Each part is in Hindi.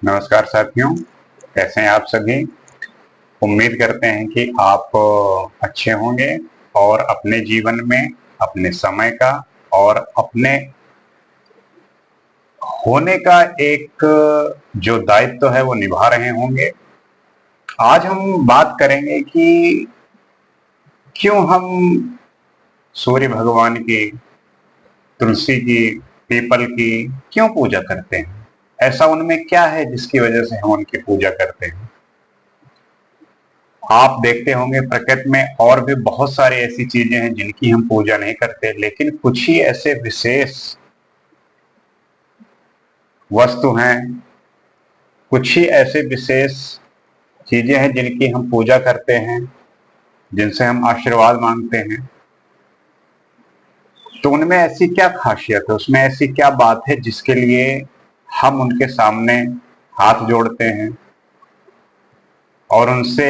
नमस्कार साथियों, कैसे हैं आप सभी। उम्मीद करते हैं कि आप अच्छे होंगे और अपने जीवन में अपने समय का और अपने होने का एक जो दायित्व है वो निभा रहे होंगे। आज हम बात करेंगे कि क्यों हम सूर्य भगवान की, तुलसी की, पीपल की क्यों पूजा करते हैं। ऐसा उनमें क्या है जिसकी वजह से हम उनकी पूजा करते हैं। आप देखते होंगे प्रकृति में और भी बहुत सारी ऐसी चीजें हैं जिनकी हम पूजा नहीं करते, लेकिन कुछ ही ऐसे विशेष वस्तु हैं, कुछ ही ऐसे विशेष चीजें हैं जिनकी हम पूजा करते हैं, जिनसे हम आशीर्वाद मांगते हैं। तो उनमें ऐसी क्या खासियत है, उसमें ऐसी क्या बात है जिसके लिए हम उनके सामने हाथ जोड़ते हैं और उनसे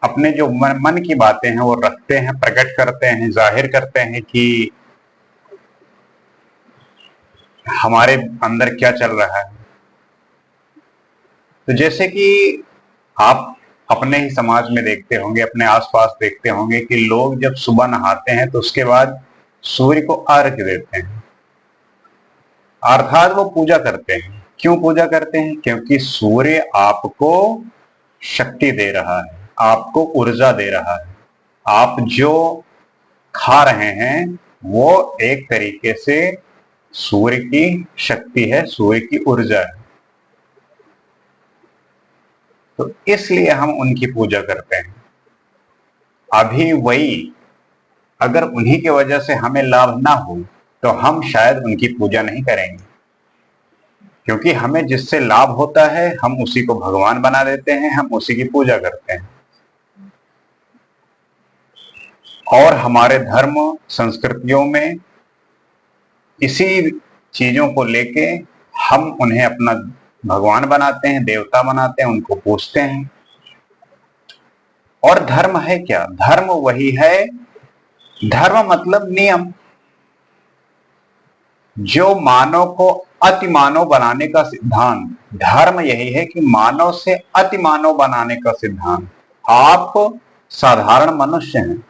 अपने जो मन की बातें हैं वो रखते हैं, प्रकट करते हैं, जाहिर करते हैं कि हमारे अंदर क्या चल रहा है। तो जैसे कि आप अपने ही समाज में देखते होंगे, अपने आसपास देखते होंगे कि लोग जब सुबह नहाते हैं तो उसके बाद सूर्य को अर्घ्य देते हैं, अर्थात वो पूजा करते हैं। क्यों पूजा करते हैं? क्योंकि सूर्य आपको शक्ति दे रहा है, आपको ऊर्जा दे रहा है। आप जो खा रहे हैं वो एक तरीके से सूर्य की शक्ति है, सूर्य की ऊर्जा है। तो इसलिए हम उनकी पूजा करते हैं। अभी वही अगर उन्हीं की वजह से हमें लाभ ना हो तो हम शायद उनकी पूजा नहीं करेंगे, क्योंकि हमें जिससे लाभ होता है हम उसी को भगवान बना देते हैं, हम उसी की पूजा करते हैं। और हमारे धर्म संस्कृतियों में इसी चीजों को लेके हम उन्हें अपना भगवान बनाते हैं, देवता बनाते हैं, उनको पूजते हैं। और धर्म है क्या? धर्म वही है, धर्म मतलब नियम, जो मानव को अति मानव बनाने का सिद्धांत। धर्म यही है कि मानव से अति मानव बनाने का सिद्धांत। आप साधारण मनुष्य हैं,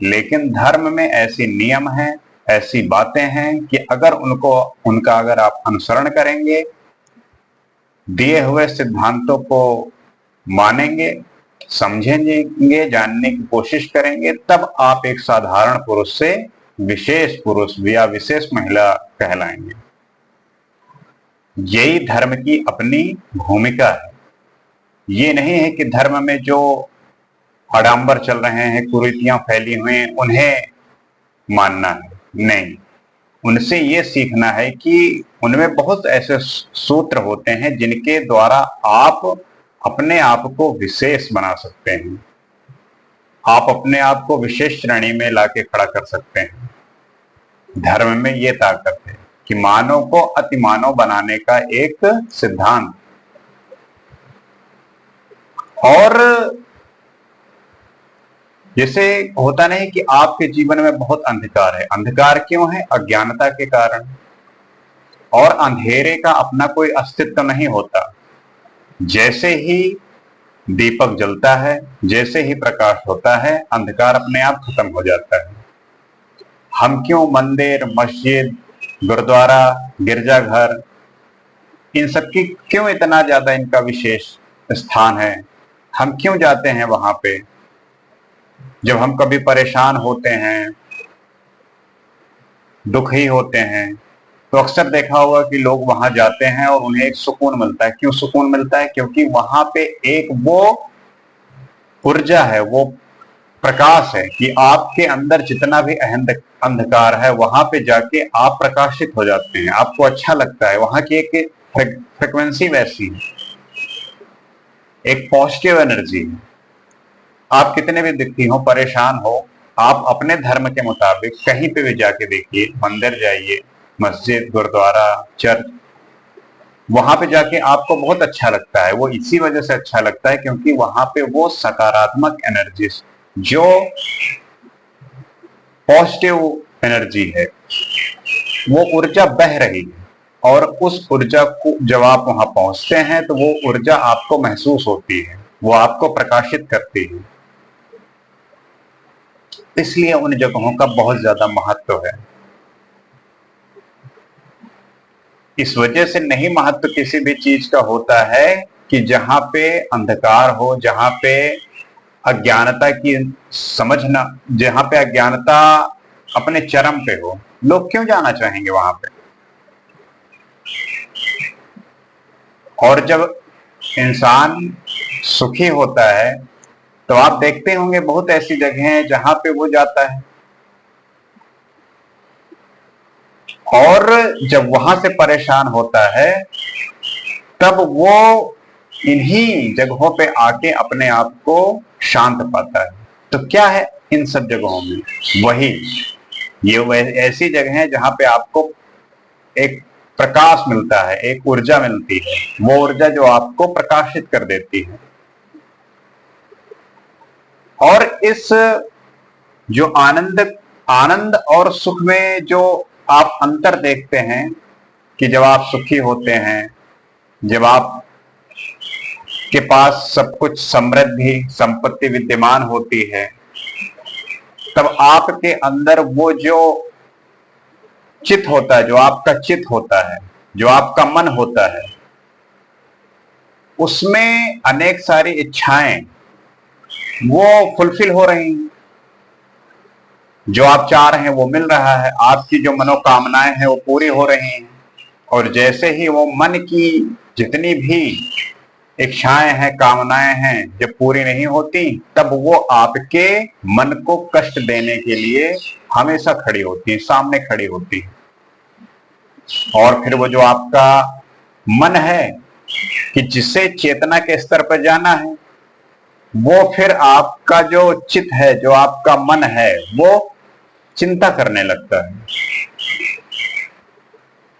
लेकिन धर्म में ऐसी नियम है, ऐसी बातें हैं कि अगर उनका अगर आप अनुसरण करेंगे, दिए हुए सिद्धांतों को मानेंगे, समझेंगे, जानने की कोशिश करेंगे, तब आप एक साधारण पुरुष से विशेष पुरुष या विशेष महिला कहलाएंगे। यही धर्म की अपनी भूमिका है। ये नहीं है कि धर्म में जो आडंबर चल रहे हैं, कुरीतियां फैली हुई हैं, उन्हें मानना है। नहीं, उनसे ये सीखना है कि उनमें बहुत ऐसे सूत्र होते हैं जिनके द्वारा आप अपने आप को विशेष बना सकते हैं, आप अपने आप को विशेष श्रेणी में लाके खड़ा कर सकते हैं। धर्म में ये ताकत है कि मानव को अति मानव बनाने का एक सिद्धांत। और जैसे होता नहीं कि आपके जीवन में बहुत अंधकार है। अंधकार क्यों है? अज्ञानता के कारण। और अंधेरे का अपना कोई अस्तित्व नहीं होता। जैसे ही दीपक जलता है, जैसे ही प्रकाश होता है, अंधकार अपने आप खत्म हो जाता है। हम क्यों मंदिर, मस्जिद, गुरुद्वारा, गिरजाघर, इन सब की क्यों इतना ज्यादा इनका विशेष स्थान है? हम क्यों जाते हैं वहां पे? जब हम कभी परेशान होते हैं, दुखी होते हैं, तो अक्सर देखा होगा कि लोग वहां जाते हैं और उन्हें एक सुकून मिलता है। क्यों सुकून मिलता है? क्योंकि वहां पे एक वो ऊर्जा है, वो प्रकाश है कि आपके अंदर जितना भी अंधकार है वहां पे जाके आप प्रकाशित हो जाते हैं, आपको अच्छा लगता है। वहां की एक फ्रिक्वेंसी वैसी है, एक पॉजिटिव एनर्जी है। आप कितने भी दुखी हो, परेशान हो, आप अपने धर्म के मुताबिक कहीं पे भी जाके देखिए, मंदिर जाइए, मस्जिद, गुरुद्वारा, चर्च, वहां पे जाके आपको बहुत अच्छा लगता है। वो इसी वजह से अच्छा लगता है क्योंकि वहां पे वो सकारात्मक एनर्जी, जो पॉजिटिव एनर्जी है, वो ऊर्जा बह रही है। और उस ऊर्जा को जब आप वहां पहुंचते हैं तो वो ऊर्जा आपको महसूस होती है, वो आपको प्रकाशित करती है। इसलिए उन जगहों का बहुत ज्यादा महत्व है। इस वजह से नहीं महत्व किसी भी चीज का होता है कि जहां पे अंधकार हो, जहां पे अज्ञानता की समझना, जहां पे अज्ञानता अपने चरम पे हो, लोग क्यों जाना चाहेंगे वहां पे। और जब इंसान सुखी होता है तो आप देखते होंगे बहुत ऐसी जगह हैं जहां पे वो जाता है, और जब वहां से परेशान होता है तब वो इन्हीं जगहों पे आके अपने आप को शांत पाता है। तो क्या है इन सब जगहों में? वही ये ऐसी जगह है जहां पे आपको एक प्रकाश मिलता है, एक ऊर्जा मिलती है, वो ऊर्जा जो आपको प्रकाशित कर देती है। और इस जो आनंद और सुख में जो आप अंतर देखते हैं कि जब आप सुखी होते हैं, जब आप के पास सब कुछ समृद्धि संपत्ति विद्यमान होती है, तब आपके अंदर वो जो चित होता है, जो आपका चित होता है, जो आपका मन होता है, उसमें अनेक सारी इच्छाएं वो फुलफिल हो रही हैं। जो आप चाह रहे हैं वो मिल रहा है, आपकी जो मनोकामनाएं हैं वो पूरी हो रही हैं। और जैसे ही वो मन की जितनी भी इच्छाएं हैं, कामनाएं हैं, जब पूरी नहीं होती, तब वो आपके मन को कष्ट देने के लिए हमेशा खड़ी होती है, सामने खड़ी होती है। और फिर वो जो आपका मन है कि जिसे चेतना के स्तर पर जाना है, वो फिर आपका जो चित्त है, जो आपका मन है, वो चिंता करने लगता है।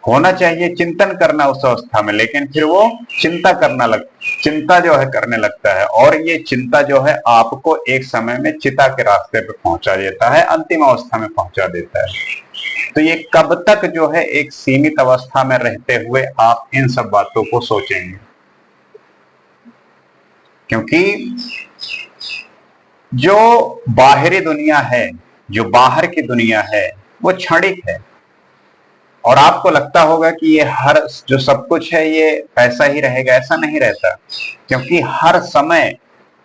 होना चाहिए चिंतन करना उस अवस्था में, लेकिन फिर वो चिंता जो है करने लगता है। और ये चिंता जो है आपको एक समय में चिता के रास्ते पे पहुंचा देता है, अंतिम अवस्था में पहुंचा देता है। तो ये कब तक जो है एक सीमित अवस्था में रहते हुए आप इन सब बातों को सोचेंगे? क्योंकि जो बाहरी दुनिया है, जो बाहर की दुनिया है, वो क्षणिक है। और आपको लगता होगा कि ये हर जो सब कुछ है ये ऐसा ही रहेगा, ऐसा नहीं रहता। क्योंकि हर समय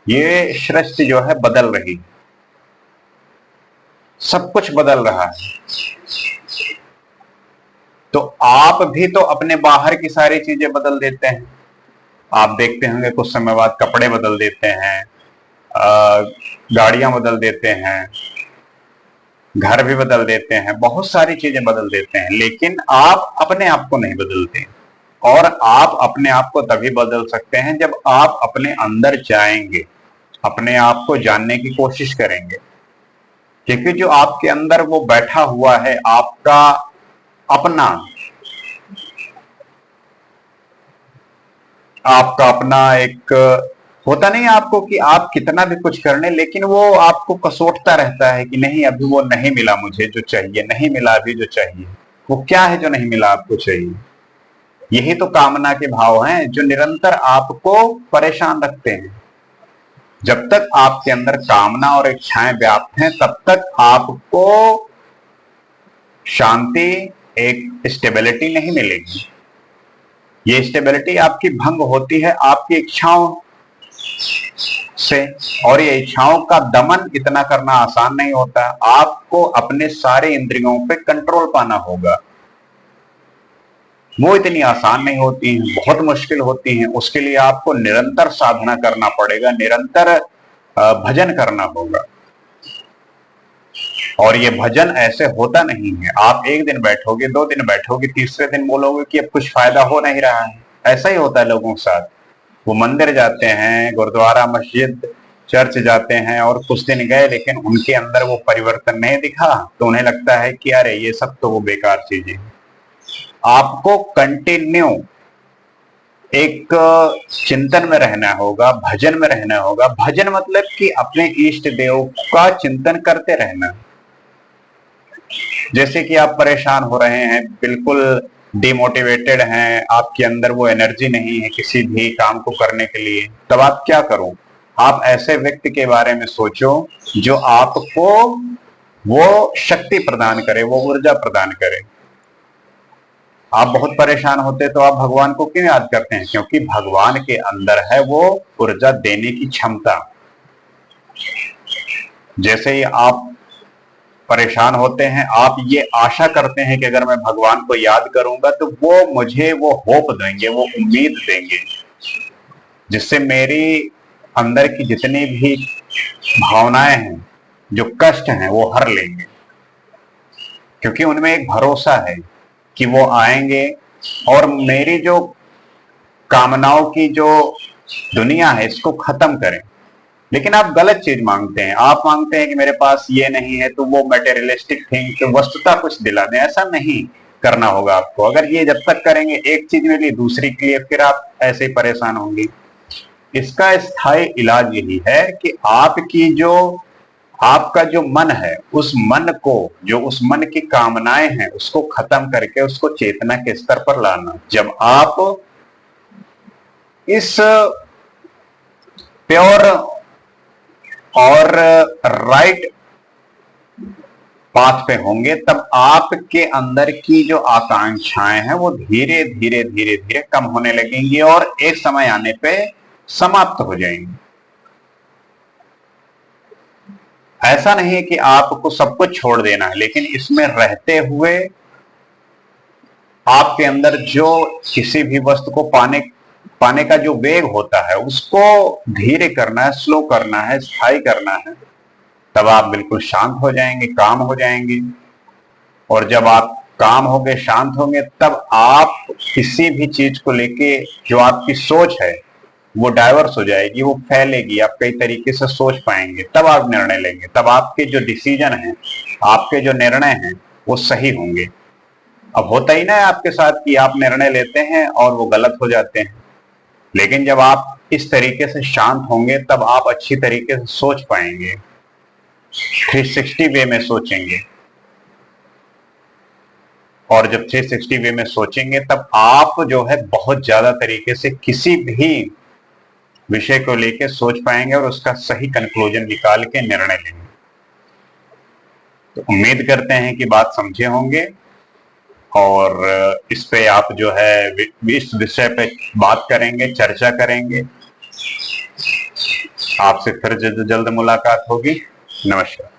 ये सृष्टि जो है बदल रही है, सब कुछ बदल रहा है। तो आप भी तो अपने बाहर की सारी चीजें बदल देते हैं। आप देखते होंगे कुछ समय बाद कपड़े बदल देते हैं, गाड़ियां बदल देते हैं, घर भी बदल देते हैं, बहुत सारी चीजें बदल देते हैं, लेकिन आप अपने आप को नहीं बदलते। और आप अपने आप को तभी बदल सकते हैं जब आप अपने अंदर जाएंगे, अपने आप को जानने की कोशिश करेंगे। क्योंकि जो आपके अंदर वो बैठा हुआ है, आपका अपना एक होता नहीं आपको कि आप कितना भी कुछ कर लें, लेकिन वो आपको कसोटता रहता है कि नहीं, अभी वो नहीं मिला मुझे जो चाहिए, नहीं मिला अभी जो चाहिए। वो क्या है जो नहीं मिला आपको चाहिए? यही तो कामना के भाव हैं जो निरंतर आपको परेशान रखते हैं। जब तक आपके अंदर कामना और इच्छाएं व्याप्त हैं, तब तक आपको शांति, एक स्टेबिलिटी नहीं मिलेगी। ये स्टेबिलिटी आपकी भंग होती है आपकी इच्छाओं से। और ये इच्छाओं का दमन इतना करना आसान नहीं होता। आपको अपने सारे इंद्रियों पे कंट्रोल पाना होगा। वो इतनी आसान नहीं होती हैं, बहुत मुश्किल होती हैं। उसके लिए आपको निरंतर साधना करना पड़ेगा, निरंतर भजन करना होगा। और ये भजन ऐसे होता नहीं है, आप एक दिन बैठोगे, 2 दिन बैठोगे, तीसरे दिन बोलोगे कि अब कुछ फायदा हो नहीं रहा है। ऐसा ही होता है लोगों के साथ। वो मंदिर जाते हैं, गुरुद्वारा, मस्जिद, चर्च जाते हैं, और कुछ दिन गए लेकिन उनके अंदर वो परिवर्तन नहीं दिखा, तो उन्हें लगता है कि अरे ये सब तो वो बेकार चीजें। आपको कंटिन्यू एक चिंतन में रहना होगा, भजन में रहना होगा। भजन मतलब कि अपने इष्ट देव का चिंतन करते रहना। जैसे कि आप परेशान हो रहे हैं, बिल्कुल डिमोटिवेटेड हैं, आपके अंदर वो एनर्जी नहीं है किसी भी काम को करने के लिए, तब आप क्या करो? आप ऐसे व्यक्ति के बारे में सोचो जो आपको वो शक्ति प्रदान करे, वो ऊर्जा प्रदान करे। आप बहुत परेशान होते तो आप भगवान को क्यों याद करते हैं? क्योंकि भगवान के अंदर है वो ऊर्जा देने की क्षमता। जैसे ही आप परेशान होते हैं, आप ये आशा करते हैं कि अगर मैं भगवान को याद करूंगा तो वो मुझे वो होप देंगे, वो उम्मीद देंगे, जिससे मेरी अंदर की जितनी भी भावनाएं हैं, जो कष्ट हैं, वो हर लेंगे। क्योंकि उनमें एक भरोसा है कि वो आएंगे और मेरी जो कामनाओं की जो दुनिया है इसको खत्म करें। लेकिन आप गलत चीज मांगते हैं। आप मांगते हैं कि मेरे पास ये नहीं है तो वो मटेरियलिस्टिक थिंग, तो वस्तुता कुछ दिला दें। ऐसा नहीं करना होगा आपको। अगर ये जब तक करेंगे एक चीज मिली दूसरी के लिए, फिर आप ऐसे ही परेशान होंगे। इसका स्थायी इलाज यही है कि आपका जो मन है, उस मन को, जो उस मन की कामनाएं हैं, उसको खत्म करके उसको चेतना के स्तर पर लाना। जब आप इस प्योर और राइट पाथ पे होंगे, तब आपके अंदर की जो आकांक्षाएं हैं वो धीरे धीरे धीरे धीरे कम होने लगेंगी और एक समय आने पे समाप्त हो जाएंगी। ऐसा नहीं है कि आपको सब कुछ छोड़ देना है, लेकिन इसमें रहते हुए आपके अंदर जो किसी भी वस्तु को पाने का जो वेग होता है उसको धीरे करना है, स्लो करना है, स्थायी करना है। तब आप बिल्कुल शांत हो जाएंगे, काम हो जाएंगे। और जब आप काम होंगे, शांत होंगे, तब आप किसी भी चीज को लेके जो आपकी सोच है वो डाइवर्स हो जाएगी, वो फैलेगी, आप कई तरीके से सोच पाएंगे। तब आप निर्णय लेंगे, तब आपके जो डिसीजन हैं, आपके जो निर्णय हैं वो सही होंगे। अब होता ही ना है आपके साथ कि आप निर्णय लेते हैं और वो गलत हो जाते हैं। लेकिन जब आप इस तरीके से शांत होंगे तब आप अच्छी तरीके से सोच पाएंगे, 360 वे में सोचेंगे। और जब 360 वे में सोचेंगे तब आप जो है बहुत ज्यादा तरीके से किसी भी विषय को लेकर सोच पाएंगे और उसका सही कंक्लूजन निकाल के निर्णय लेंगे। तो उम्मीद करते हैं कि बात समझे होंगे और इस पे आप जो है इस विषय पे बात करेंगे, चर्चा करेंगे। आपसे फिर जल्द मुलाकात होगी। नमस्कार।